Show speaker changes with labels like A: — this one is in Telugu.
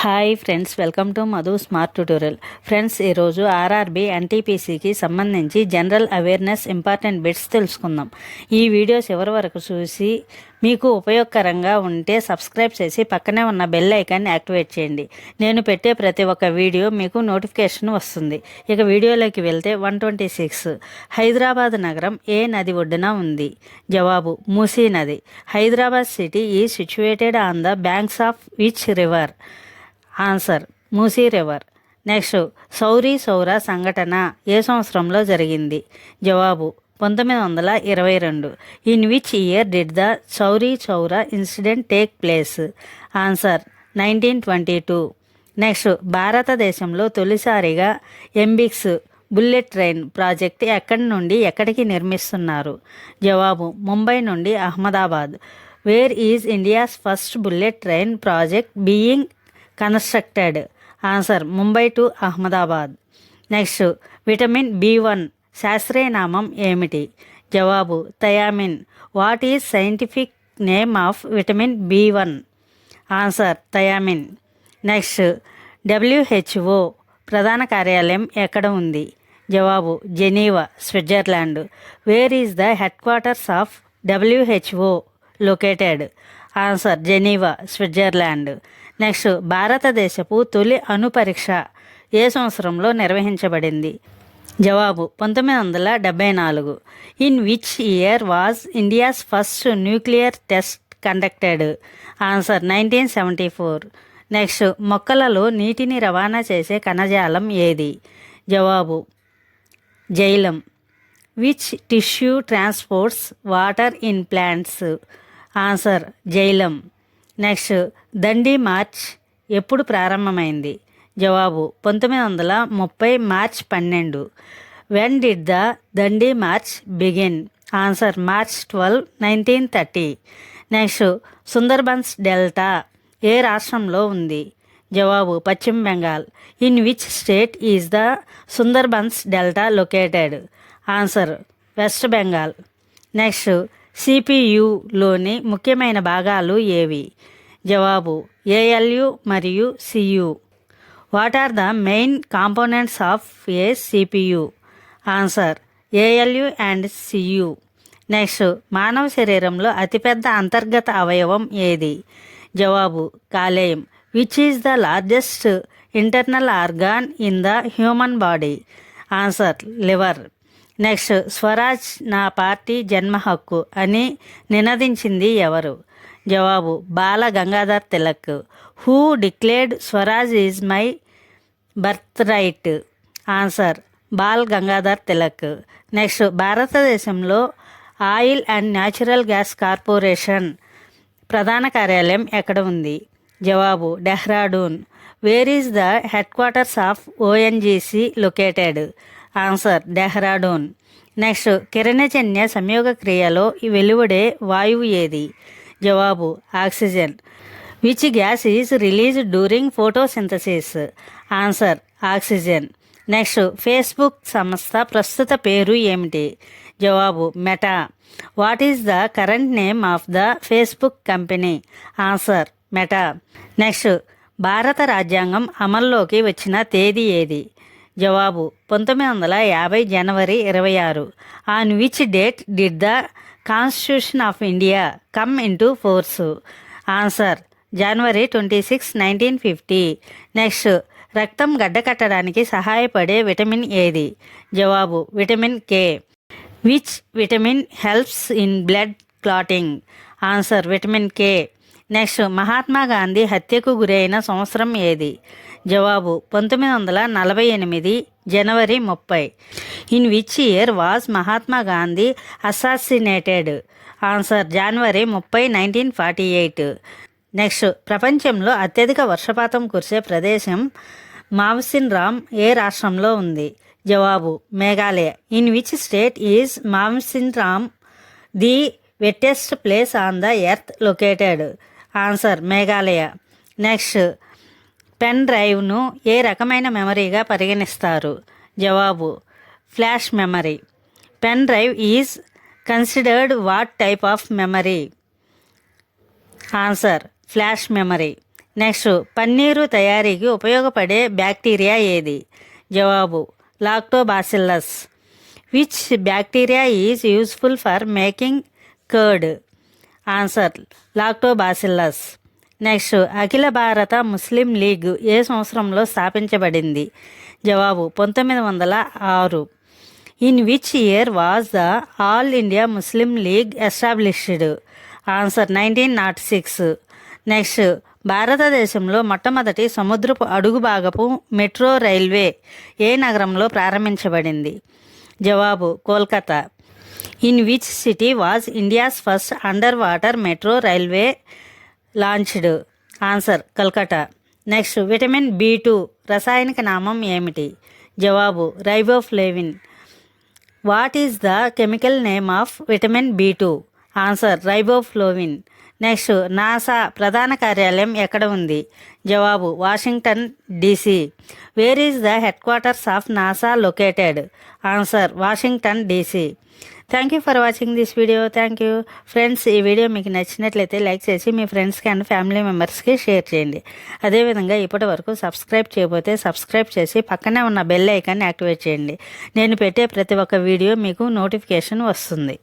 A: Hi friends, welcome to Madhu smart tutorial. Friends, ఈరోజు ఆర్ఆర్బీ ఎన్టీపీసీకి సంబంధించి జనరల్ అవేర్నెస్ ఇంపార్టెంట్ బిట్స్ తెలుసుకుందాం. ఈ వీడియో చివరి వరకు చూసి మీకు ఉపయోగకరంగా ఉంటే సబ్స్క్రైబ్ చేసి పక్కనే ఉన్న బెల్ ఐకాన్ని యాక్టివేట్ చేయండి. నేను పెట్టే ప్రతి ఒక్క వీడియో మీకు నోటిఫికేషన్ వస్తుంది. ఇక వీడియోలోకి వెళ్తే 126. హైదరాబాద్ నగరం ఏ నది ఒడ్డున ఉంది? జవాబు మూసీ నది. Hyderabad city is situated on the banks of which river? Answer Musi river. Next, Chauri Chaura సంఘటన ఏ సంవత్సరంలో జరిగింది? జవాబు 1922. In which year did the Chauri Chaura incident take place? Answer 1922. Next, భారతదేశంలో తొలిసారిగా ఎంబిక్స్ బుల్లెట్ ట్రైన్ ప్రాజెక్ట్ ఎక్కడి నుండి ఎక్కడికి నిర్మిస్తున్నారు? జవాబు ముంబై నుండి Ahmedabad. Where is India's first bullet train project being constructed? Answer Mumbai to Ahmedabad. Next, vitamin B1 శాస్త్రీయ నామం ఏమిటి? జవాబు thiamine. What is scientific name of vitamin B1? Answer thiamine. Next, WHO ప్రధాన కార్యాలయం ఎక్కడ ఉంది? జవాబు Geneva, Switzerland. Where is the head quarters of WHO located? Answer Geneva, Switzerland. Next, భారతదేశపు తొలి అణు పరీక్ష ఏ సంవత్సరంలో నిర్వహించబడింది? జవాబు 1974. In which year was India's first nuclear test conducted? Answer 1974. Next, మొక్కలలో నీటిని రవాణా చేసే కణజాలం ఏది? జవాబు xylem. Which tissue transports water in plants? Answer xylem. Next, Dandi March ఎప్పుడు ప్రారంభమైంది? జవాబు 1930 March 12. When did the Dandi March begin? Answer March 12, 1930. Next, Sundarbans delta ఏ రాష్ట్రంలో ఉంది? జవాబు పశ్చిమ Bengal. In which state is the Sundarbans delta located? Answer West Bengal. Next, సిపియులోని ముఖ్యమైన భాగాలు ఏవి? జవాబు ALU మరియు CU. What are the main components of a CPU? Answer ALU and CU. Next, మానవ శరీరంలో అతిపెద్ద అంతర్గత అవయవం ఏది? జవాబు కాలేయం. Which is the largest internal organ in the human body? Answer liver. Next, Swaraj నా పార్టీ జన్మ హక్కు అని నినదించింది ఎవరు? జవాబు Bala Gangadhar Tilak. Who declared Swaraj is my birth right? Answer Bal Gangadhar Tilak. Next, భారతదేశంలో oil and natural gas corporation ప్రధాన కార్యాలయం ఎక్కడ ఉంది? జవాబు Dehradun. Where is the head quarters of ONGC located? Answer Dehradun. Next, కిరణజన్య సంయోగ క్రియలో వెలువడే వాయువు ఏది? జవాబు oxygen. Which gas is released during photosynthesis? Answer oxygen. Next, Facebook సంస్థ ప్రస్తుత పేరు ఏమిటి? జవాబు meta. What is the current name of the Facebook company? Answer meta. Next, భారత రాజ్యాంగం అమల్లోకి వచ్చిన తేదీ ఏది? జవాబు 1950 జనవరి 26. On which date did the constitution of India come into force? Answer January 26, 1950. Next, రక్తం గడ్డకట్టడానికి సహాయపడే విటమిన్ ఏది? జవాబు vitamin K. Which vitamin helps in blood clotting? Answer vitamin K. Next, Mahatma Gandhi హత్యకు గురైన సంవత్సరం ఏది? జవాబు 1948 జనవరి 30. In which year was Mahatma Gandhi assassinated? Answer January 30, 1948. Next, ప్రపంచంలో అత్యధిక వర్షపాతం కురిసే ప్రదేశం మావ్సిన్ రామ్ ఏ రాష్ట్రంలో ఉంది? జవాబు Meghalaya. In which state is Mawsynram the wettest place on the earth located? Answer Meghalaya. Next, pen డ్రైవ్ను ఏ రకమైన మెమరీగా పరిగణిస్తారు? జవాబు flash memory. Pen drive is considered what type of memory? Answer flash memory. Next, పన్నీరు తయారీకి ఉపయోగపడే బ్యాక్టీరియా ఏది? జవాబు, lactobacillus. Which bacteria is useful for making curd? Answer, lactobacillus. Next, అఖిల భారత ముస్లిం లీగ్ ఏ సంవత్సరంలో స్థాపించబడింది? జవాబు, 1906. In which year was the all India Muslim league established? Answer, 1906. Next, భారతదేశంలో మొట్టమొదటి సముద్రపు అడుగుభాగపు మెట్రో రైల్వే ఏ నగరంలో ప్రారంభించబడింది? జవాబు, Kolkata. In which city was India's first under water metro railway launched? Answer, Calcutta. Next, vitamin B2 రసాయనిక నామం ఏమిటి? జవాబు, riboflavin. What is the chemical name of vitamin B2? Answer, riboflavin. Next, NASA ప్రధాన కార్యాలయం ఎక్కడ ఉంది? జవాబు, Washington DC. Where is the head quarters of NASA located? Answer, Washington DC. Thank you for watching this video. Thank you friends. ఈ వీడియో మీకు నచ్చినట్లయితే లైక్ చేసి మీ ఫ్రెండ్స్కి అండ్ ఫ్యామిలీ మెంబర్స్కి షేర్ చేయండి. అదేవిధంగా ఇప్పటి వరకు సబ్స్క్రైబ్ చేయకపోతే సబ్స్క్రైబ్ చేసి పక్కనే ఉన్న బెల్ ఐకాన్ని యాక్టివేట్ చేయండి. నేను పెట్టే ప్రతి ఒక్క వీడియో మీకు నోటిఫికేషన్ వస్తుంది.